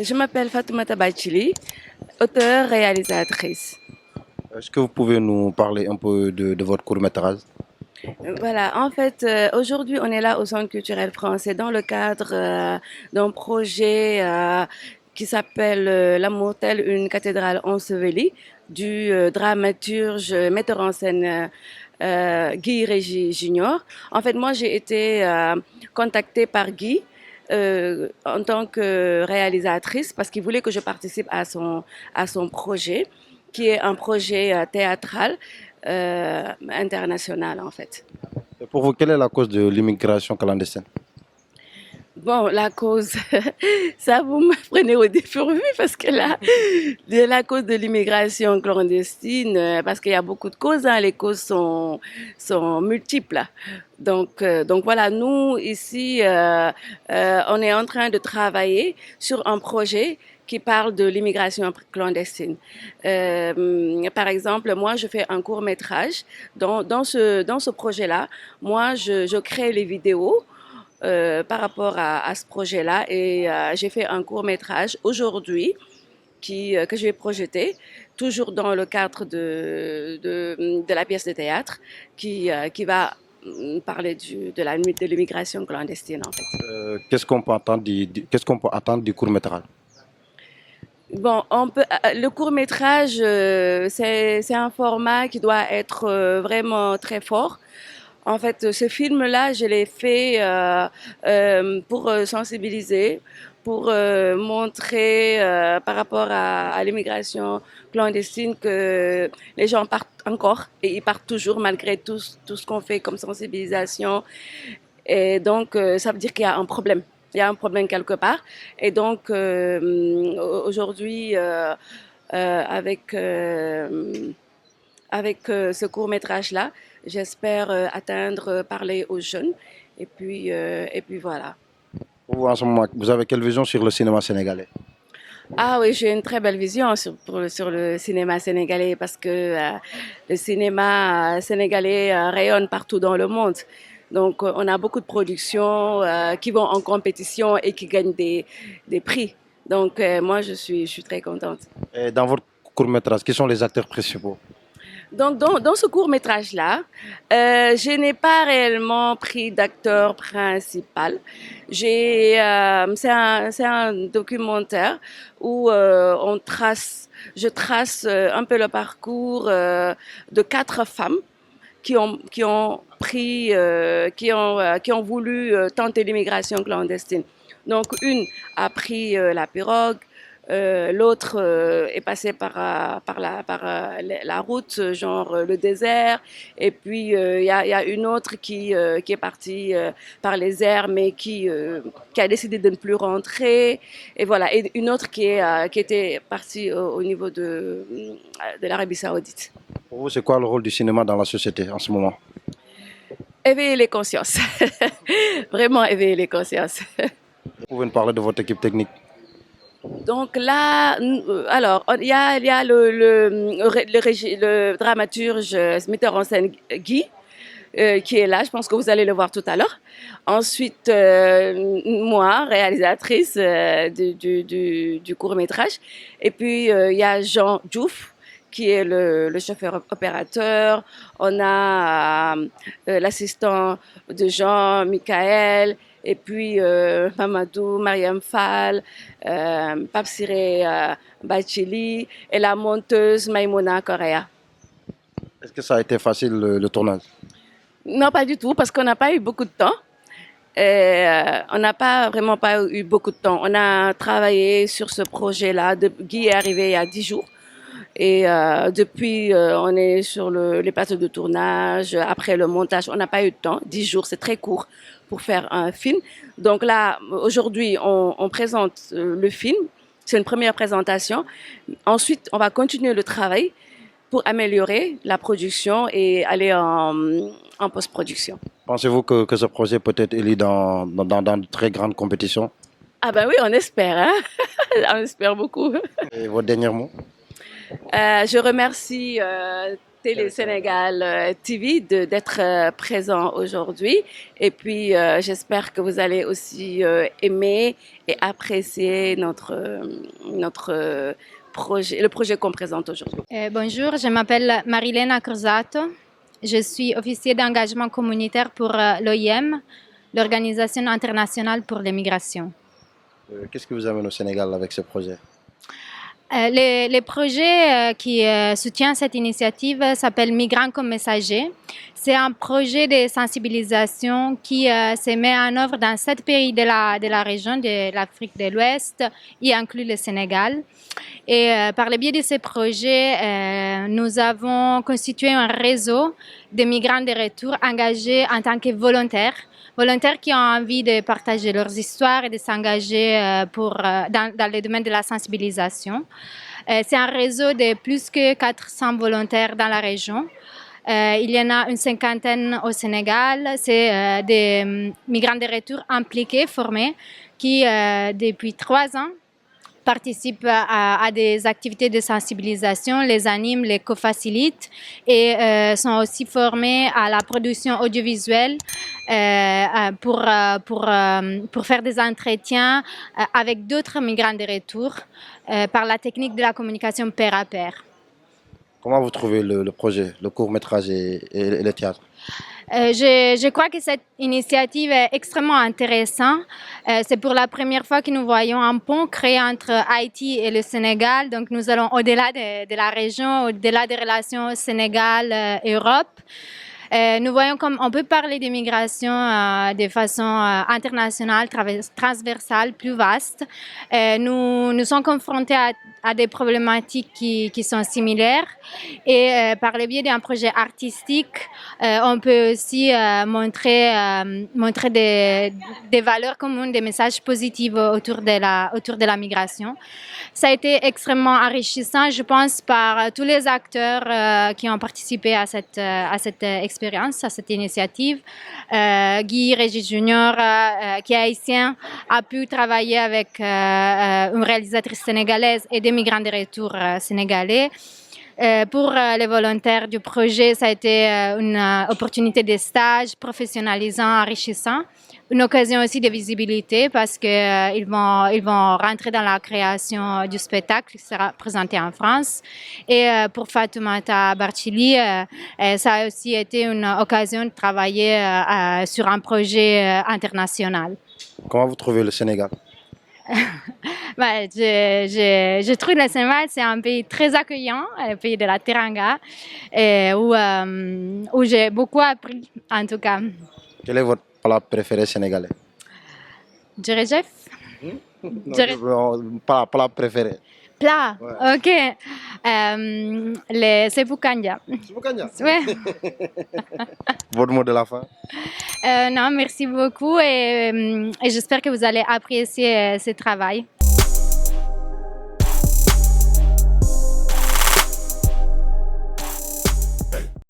Je m'appelle Fatoumata Bachili, auteure, réalisatrice. Est-ce que vous pouvez nous parler un peu de votre court-métrage? Voilà, en fait, aujourd'hui, on est là au Centre culturel français dans le cadre d'un projet qui s'appelle L'amour tel une cathédrale ensevelie du dramaturge, metteur en scène Guy Régis Junior. En fait, moi, j'ai été contactée par Guy en tant que réalisatrice parce qu'il voulait que je participe à son projet, qui est un projet théâtral international en fait. Et pour vous, quelle est la cause de l'immigration clandestine? Bon, la cause, ça vous me prenez au dépourvu parce que là, de la cause de l'immigration clandestine, parce qu'il y a beaucoup de causes, hein, les causes sont multiples. Donc voilà, nous ici, on est en train de travailler sur un projet qui parle de l'immigration clandestine. Par exemple, moi, je fais un court métrage. Dans ce projet-là, moi, je crée les vidéos par rapport à ce projet-là et j'ai fait un court métrage aujourd'hui que je vais projeter, toujours dans le cadre de la pièce de théâtre qui va parler de l'immigration clandestine en fait. Qu'est-ce qu'on peut attendre du court-métrage? Bon, le court métrage, c'est un format qui doit être vraiment très fort. En fait, ce film-là, je l'ai fait pour sensibiliser, pour montrer par rapport à l'immigration clandestine que les gens partent encore et ils partent toujours malgré tout ce qu'on fait comme sensibilisation. Et donc, ça veut dire qu'il y a un problème. Il y a un problème quelque part. Et donc, aujourd'hui, avec ce court métrage-là, j'espère atteindre, parler aux jeunes. Et puis voilà. Vous, en ce moment, vous avez quelle vision sur le cinéma sénégalais? Ah oui, j'ai une très belle vision sur le cinéma sénégalais parce que le cinéma sénégalais rayonne partout dans le monde. Donc, on a beaucoup de productions qui vont en compétition et qui gagnent des prix. Donc, moi, je suis très contente. Et dans votre court-métrage, qui sont les acteurs principaux? Donc, dans ce court-métrage-là, je n'ai pas réellement pris d'acteur principal. C'est un documentaire où je trace un peu le parcours de quatre femmes qui ont voulu tenter l'immigration clandestine. Donc, une a pris la pirogue, l'autre est passé par la route, genre le désert. Et puis, y a une autre qui est partie par les airs, mais qui a décidé de ne plus rentrer. Et voilà. Et une autre qui était partie au niveau de l'Arabie Saoudite. Pour vous, c'est quoi le rôle du cinéma dans la société en ce moment? Éveiller les consciences. Vraiment éveiller les consciences. Vous pouvez nous parler de votre équipe technique? Donc là, alors, il y a le dramaturge, metteur en scène Guy, qui est là. Je pense que vous allez le voir tout à l'heure. Ensuite, moi, réalisatrice du court-métrage. Et puis, il y a Jean Diouf, qui est le chauffeur opérateur. On a l'assistant de Jean, Michael. Et puis Mamadou, Mariam Fall, Pape Siré Bachili et la monteuse Maïmouna Correa. Est-ce que ça a été facile le tournage? Non, pas du tout, parce qu'on n'a pas eu beaucoup de temps. On n'a pas eu beaucoup de temps. On a travaillé sur ce projet-là. Guy est arrivé il y a 10 jours. Et depuis, on est sur les plateaux de tournage. Après le montage, on n'a pas eu de temps. 10 jours, c'est très court pour faire un film. Donc là, aujourd'hui, on présente le film. C'est une première présentation. Ensuite, on va continuer le travail pour améliorer la production et aller en post-production. Pensez-vous que ce projet peut être élu dans de très grandes compétitions? Ah ben oui, on espère, hein. On espère beaucoup. Et votre dernier mot? Je remercie Télé Sénégal TV d'être présent aujourd'hui. Et puis, j'espère que vous allez aussi aimer et apprécier notre projet, le projet qu'on présente aujourd'hui. Bonjour, je m'appelle Marilena Cruzatto. Je suis officier d'engagement communautaire pour l'OIM, l'Organisation internationale pour les migrations. Qu'est-ce qui vous amène au Sénégal avec ce projet? Les projets qui soutiennent cette initiative s'appellent Migrants comme messagers. C'est un projet de sensibilisation qui se met en œuvre dans 7 pays de la région de l'Afrique de l'Ouest, y inclut le Sénégal. Et par le biais de ces projets, nous avons constitué un réseau de migrants de retour engagés en tant que volontaires qui ont envie de partager leurs histoires et de s'engager dans le domaine de la sensibilisation. C'est un réseau de plus que 400 volontaires dans la région. Il y en a une 50aine au Sénégal. C'est des migrants de retour impliqués, formés, qui depuis 3 ans participent à des activités de sensibilisation, les animent, les co-facilitent et sont aussi formés à la production audiovisuelle pour faire des entretiens avec d'autres migrants de retour par la technique de la communication pair à pair. Comment vous trouvez le projet, le court-métrage et le théâtre? Je crois que cette initiative est extrêmement intéressante. C'est pour la première fois que nous voyons un pont créé entre Haïti et le Sénégal. Donc nous allons au-delà de la région, au-delà des relations Sénégal-Europe. Nous voyons comme on peut parler d'immigration de façon internationale, transversale, plus vaste. Nous sommes confrontés à des problématiques qui sont similaires et par le biais d'un projet artistique, on peut aussi montrer des valeurs communes, des messages positifs autour de la migration. Ça a été extrêmement enrichissant, je pense, par tous les acteurs qui ont participé à cette expérience, à cette initiative. Guy Régis Junior, qui est haïtien, a pu travailler avec une réalisatrice sénégalaise et des migrants de retour sénégalais. Pour les volontaires du projet, ça a été une opportunité de stage professionnalisant, enrichissant. Une occasion aussi de visibilité parce qu'ils vont rentrer dans la création du spectacle qui sera présenté en France. Et pour Fatoumata Barchili, ça a aussi été une occasion de travailler sur un projet international. Comment vous trouvez le Sénégal? Je trouve que le Sénégal, c'est un pays très accueillant, le pays de la Teranga, où j'ai beaucoup appris, en tout cas. Quel est votre plat préféré sénégalais? Djerejef? Plat préféré. Plat, Ouais. ok. Les Sebou Kanja. Ouais. Votre mot de la fin? Non, merci beaucoup et j'espère que vous allez apprécier ce travail.